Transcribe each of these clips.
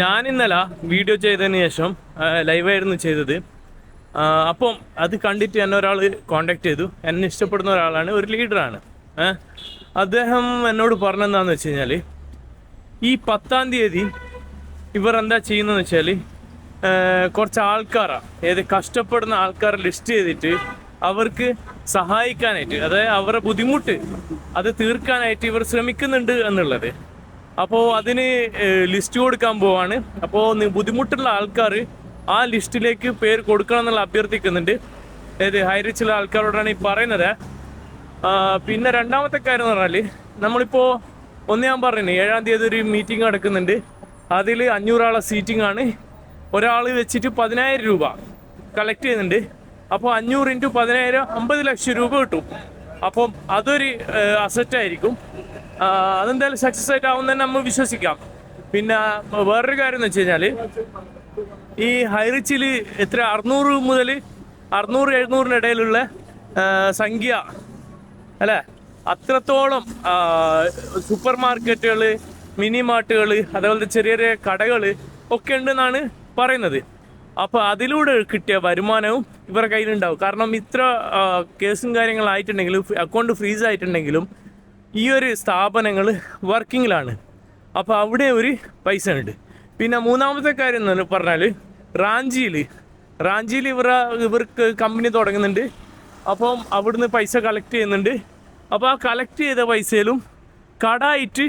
ഞാൻ ഇന്നലെ വീഡിയോ ചെയ്തതിന് ശേഷം ലൈവായിരുന്നു ചെയ്തത്. അപ്പം അത് കണ്ടിട്ട് എന്നെ ഒരാൾ കോണ്ടാക്ട് ചെയ്തു. എന്നെ ഇഷ്ടപ്പെടുന്ന ഒരാളാണ്, ഒരു ലീഡറാണ്. അദ്ദേഹം എന്നോട് പറഞ്ഞെന്താണെന്ന് വെച്ച് കഴിഞ്ഞാൽ, ഈ 10-ാം തീയതി ഇവർ എന്താ ചെയ്യുന്നതെന്ന് വെച്ചാൽ, കുറച്ച് ആൾക്കാരാണ്, കഷ്ടപ്പെടുന്ന ആൾക്കാരെ ലിസ്റ്റ് ചെയ്തിട്ട് അവർക്ക് സഹായിക്കാനായിട്ട്, അതായത് അവരുടെ ബുദ്ധിമുട്ട് അത് തീർക്കാനായിട്ട് ഇവർ ശ്രമിക്കുന്നുണ്ട് എന്നുള്ളത്. അപ്പോൾ അതിന് ലിസ്റ്റ് കൊടുക്കാൻ പോവാണ്. അപ്പോൾ ബുദ്ധിമുട്ടുള്ള ആൾക്കാർ ആ ലിസ്റ്റിലേക്ക് പേര് കൊടുക്കണം എന്നുള്ള അഭ്യർത്ഥിക്കുന്നുണ്ട്. ഹൈറിച്ചുള്ള ആൾക്കാരോടാണ് ഈ പറയുന്നത്. പിന്നെ രണ്ടാമത്തെ കാര്യം എന്ന് പറഞ്ഞാൽ, നമ്മളിപ്പോൾ ഞാൻ പറഞ്ഞു 7-ാം തീയതി ഒരു മീറ്റിംഗ് നടക്കുന്നുണ്ട്. അതിൽ 500 ആളെ സീറ്റിംഗ് ആണ്. ഒരാൾ വെച്ചിട്ട് 10,000 രൂപ കളക്ട് ചെയ്യുന്നുണ്ട്. അപ്പോൾ 500 × 10,000 50 ലക്ഷം രൂപ കിട്ടും. അപ്പം അതൊരു അസറ്റായിരിക്കും. അതെന്തായാലും സക്സസ് ആയിട്ട് ആവും തന്നെ നമ്മൾ വിശ്വസിക്കാം. പിന്നെ വേറൊരു കാര്യം എന്ന് വെച്ച് കഴിഞ്ഞാൽ, ഈ ഹൈറിച്ചിൽ 600 മുതൽ 600-700 ഇടയിലുള്ള സംഖ്യ അല്ലേ, അത്രത്തോളം സൂപ്പർ മാർക്കറ്റുകൾ, മിനി മാർട്ടുകൾ, അതേപോലത്തെ ചെറിയ ചെറിയ കടകൾ ഒക്കെ ഉണ്ടെന്നാണ് പറയുന്നത്. അപ്പോൾ അതിലൂടെ കിട്ടിയ വരുമാനവും ഇവരുടെ കയ്യിലുണ്ടാവും. കാരണം ഇത്ര കേസും കാര്യങ്ങളായിട്ടുണ്ടെങ്കിലും, അക്കൗണ്ട് ഫ്രീസ് ആയിട്ടുണ്ടെങ്കിലും ഈ ഒരു സ്ഥാപനങ്ങൾ വർക്കിങ്ങിലാണ്. അപ്പോൾ അവിടെ ഒരു പൈസ ഉണ്ട്. പിന്നെ മൂന്നാമത്തെ കാര്യം എന്ന് പറഞ്ഞാൽ, റാഞ്ചിയിൽ ഇവർക്ക് കമ്പനി തുടങ്ങുന്നുണ്ട്. അപ്പം അവിടുന്ന് പൈസ കളക്ട് ചെയ്യുന്നുണ്ട്. അപ്പോൾ ആ കളക്ട് ചെയ്ത പൈസയിലും കടായിട്ട്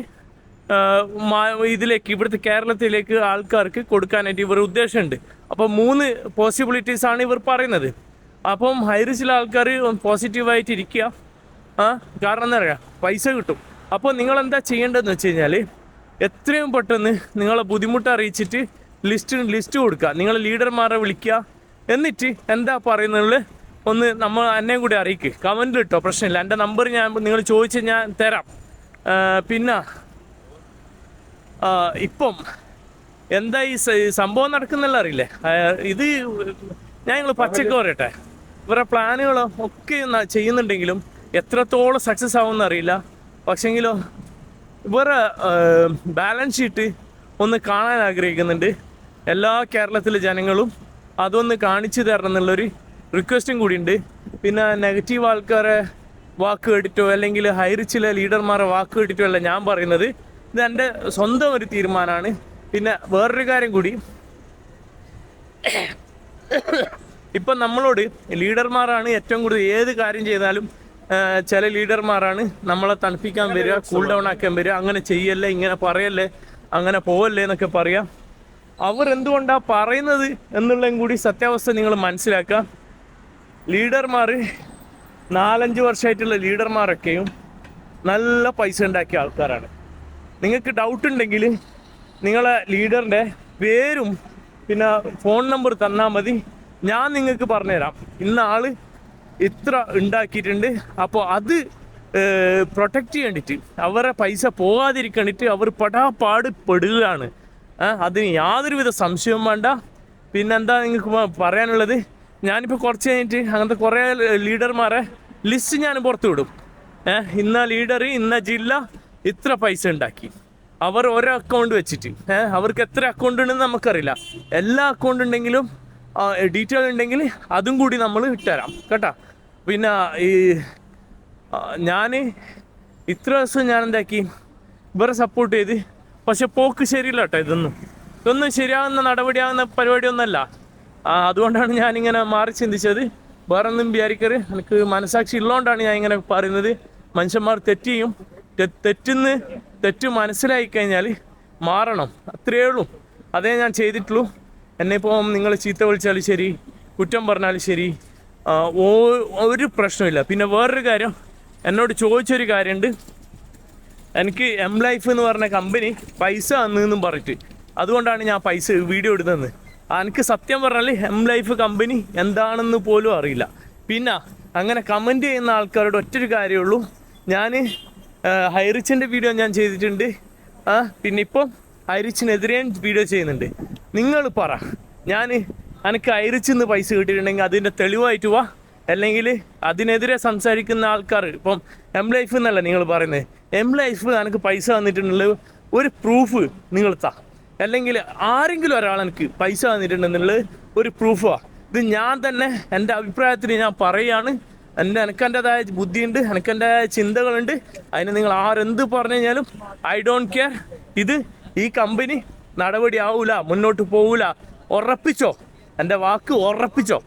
ഇവിടുത്തെ കേരളത്തിലേക്ക് ആൾക്കാർക്ക് കൊടുക്കാനായിട്ട് ഇവർ ഉദ്ദേശമുണ്ട്. അപ്പോൾ 3 പോസിബിലിറ്റീസാണ് ഇവർ പറയുന്നത്. അപ്പം ഹൈറിച്ചിലെ ആൾക്കാർ പോസിറ്റീവായിട്ട് ഇരിക്കുക. കാരണം എന്താ പറയുക, പൈസ കിട്ടും. അപ്പോൾ നിങ്ങളെന്താ ചെയ്യേണ്ടതെന്ന് വെച്ച് കഴിഞ്ഞാൽ, എത്രയും പെട്ടെന്ന് നിങ്ങളെ ബുദ്ധിമുട്ട് അറിയിച്ചിട്ട് ലിസ്റ്റ് കൊടുക്കുക. നിങ്ങൾ ലീഡർമാരെ വിളിക്കുക. എന്നിട്ട് എന്താ പറയുന്നത് ഒന്ന് എന്നെയും കൂടി അറിയിക്കുക. കമൻറ്റിൽ ഇട്ടോ, പ്രശ്നമില്ല. എൻ്റെ നമ്പർ നിങ്ങൾ ചോദിച്ച് ഞാൻ തരാം. പിന്നെ ഇപ്പം എന്താ ഈ സംഭവം നടക്കുന്നില്ല അറിയില്ലേ. ഇത് നിങ്ങൾ പച്ചക്ക് പറയട്ടെ, ഇവരുടെ പ്ലാനുകളോ ഒക്കെ ചെയ്യുന്നുണ്ടെങ്കിലും എത്രത്തോളം സക്സസ് ആവുമെന്ന് അറിയില്ല. പക്ഷെങ്കിലോ ഇവരുടെ ബാലൻസ് ഷീറ്റ് ഒന്ന് കാണാൻ ആഗ്രഹിക്കുന്നുണ്ട്. എല്ലാ കേരളത്തിലെ ജനങ്ങളും അതൊന്ന് കാണിച്ചു തരണം എന്നുള്ളൊരു റിക്വസ്റ്റും കൂടിയുണ്ട്. പിന്നെ നെഗറ്റീവ് ആൾക്കാരെ വാക്ക് കേട്ടിട്ടോ അല്ലെങ്കിൽ ഹൈറിച്ചിലെ ലീഡർമാരെ വാക്ക് കേട്ടിട്ടോ അല്ല ഞാൻ പറയുന്നത്. ഇത് എൻ്റെ സ്വന്തം ഒരു തീരുമാനമാണ്. പിന്നെ വേറൊരു കാര്യം കൂടി, ഇപ്പം നമ്മളോട് ലീഡർമാരാണ് ഏറ്റവും കൂടുതൽ ഏത് കാര്യം ചെയ്താലും ചില ലീഡർമാരാണ് നമ്മളെ തണുപ്പിക്കാൻ വരിക, കൂൾ ഡൗൺ ആക്കാൻ വരിക. അങ്ങനെ ചെയ്യല്ലേ, ഇങ്ങനെ പറയല്ലേ, അങ്ങനെ പോവല്ലേ എന്നൊക്കെ പറയാം. അവർ എന്തുകൊണ്ടാണ് പറയുന്നത് എന്നുള്ളതും കൂടി സത്യാവസ്ഥ നിങ്ങൾ മനസ്സിലാക്കുക. ലീഡർമാർ 4-5 വർഷമായിട്ടുള്ള ലീഡർമാരൊക്കെയും നല്ല പൈസ ഉണ്ടാക്കിയ ആൾക്കാരാണ്. നിങ്ങൾക്ക് ഡൗട്ട് ഉണ്ടെങ്കിൽ നിങ്ങളെ ലീഡറിൻ്റെ പേരും പിന്നെ ഫോൺ നമ്പർ തന്നാൽ മതി. ഞാൻ നിങ്ങൾക്ക് പറഞ്ഞുതരാം, ഇന്ന ആൾ ഇത്ര ഉണ്ടാക്കിയിട്ടുണ്ട്. അപ്പോൾ അത് പ്രൊട്ടക്റ്റ് ചെയ്യേണ്ടിയിട്ട്, അവരെ പൈസ പോകാതിരിക്കണ്ടിട്ട് അവർ പെടുകയാണ്. അതിന് യാതൊരുവിധ സംശയവും വേണ്ട. പിന്നെന്താ നിങ്ങൾക്ക് പറയാനുള്ളത്, ഞാനിപ്പോൾ കുറച്ച് കഴിഞ്ഞിട്ട് അങ്ങനത്തെ കുറേ ലീഡർമാരെ ലിസ്റ്റ് ഞാൻ പുറത്തു വിടും. ഇന്ന ലീഡർ ഇന്ന ജില്ല ഇത്ര പൈസ ഉണ്ടാക്കി, അവർ ഓരോ അക്കൗണ്ട് വെച്ചിട്ട് അവർക്ക് എത്ര അക്കൗണ്ട് ഉണ്ടെന്ന് നമുക്കറിയില്ല. എല്ലാ അക്കൗണ്ട് ഉണ്ടെങ്കിലും ഡീറ്റെയിൽ ഉണ്ടെങ്കിൽ അതും കൂടി നമ്മൾ ഇട്ടുതരാം കേട്ടോ. പിന്നെ ഞാൻ ഇത്ര ദിവസം ഞാൻ എന്താക്കി ഇവരെ സപ്പോർട്ട് ചെയ്ത്, പക്ഷെ പോക്ക് ശരിയില്ല കേട്ടോ. ഇതൊന്നും ശരിയാകുന്ന നടപടിയാകുന്ന പരിപാടിയൊന്നുമല്ല. അതുകൊണ്ടാണ് ഞാനിങ്ങനെ മാറി ചിന്തിച്ചത്. വേറെ ഒന്നും വിചാരിക്കരുത്, എനിക്ക് മനസാക്ഷി ഉള്ളതുകൊണ്ടാണ് ഞാൻ ഇങ്ങനെ പറയുന്നത്. മനുഷ്യന്മാർ തെറ്റ് ചെയ്യും. തെറ്റ് മനസ്സിലായി കഴിഞ്ഞാൽ മാറണം, അത്രയേ ഉള്ളൂ. അതേ ഞാൻ ചെയ്തിട്ടുള്ളൂ. എന്നെ ഇപ്പോൾ നിങ്ങൾ ചീത്ത വിളിച്ചാലും ശരി, കുറ്റം പറഞ്ഞാലും ശരി, ഒരു പ്രശ്നമില്ല. പിന്നെ വേറൊരു കാര്യം, എന്നോട് ചോദിച്ചൊരു കാര്യമുണ്ട്. എനിക്ക് ലൈഫ് എന്ന് പറഞ്ഞ കമ്പനി പൈസ തന്നെന്നും പറഞ്ഞിട്ട്, അതുകൊണ്ടാണ് ഞാൻ വീഡിയോ എടുത്തത്. എനിക്ക് സത്യം പറഞ്ഞാൽ ലൈഫ് കമ്പനി എന്താണെന്ന് പോലും അറിയില്ല. പിന്നെ അങ്ങനെ കമൻറ്റ് ചെയ്യുന്ന ആൾക്കാരോട് ഒറ്റൊരു കാര്യമുള്ളൂ, ഞാൻ ഹൈറിച്ചിൻ്റെ വീഡിയോ ഞാൻ ചെയ്തിട്ടുണ്ട്. പിന്നെ ഇപ്പം ഹൈറിച്ചിനെതിരെ വീഡിയോ ചെയ്യുന്നുണ്ട്. നിങ്ങൾ പറ, എനിക്ക് ഹൈറിച്ചിന്ന് പൈസ കിട്ടിയിട്ടുണ്ടെങ്കിൽ അതിൻ്റെ തെളിവായിട്ട് വാ. അല്ലെങ്കിൽ അതിനെതിരെ സംസാരിക്കുന്ന ആൾക്കാർ, ഇപ്പം ലൈഫ് എന്നല്ല നിങ്ങൾ പറയുന്നത്, ലൈഫ് എനിക്ക് പൈസ തന്നിട്ടുള്ള ഒരു പ്രൂഫ് നിങ്ങൾ താ. അല്ലെങ്കിൽ ആരെങ്കിലും ഒരാൾ എനിക്ക് പൈസ തന്നിട്ടുണ്ടെന്നുള്ളത് ഒരു പ്രൂഫാണ്. ഇത് ഞാൻ തന്നെ എൻ്റെ അഭിപ്രായത്തിൽ ഞാൻ പറയുകയാണ്. എനിക്കെൻ്റെതായ ബുദ്ധിയുണ്ട്, എനിക്കെൻ്റെതായ ചിന്തകളുണ്ട്. അതിന് നിങ്ങൾ ആരെന്ത് പറഞ്ഞു കഴിഞ്ഞാലും ഐ ഡോണ്ട് കെയർ. ഈ കമ്പനി നടപടി ആവൂല, മുന്നോട്ട് പോവില്ല. ഉറപ്പിച്ചോ, എൻ്റെ വാക്ക് ഉറപ്പിച്ചോ.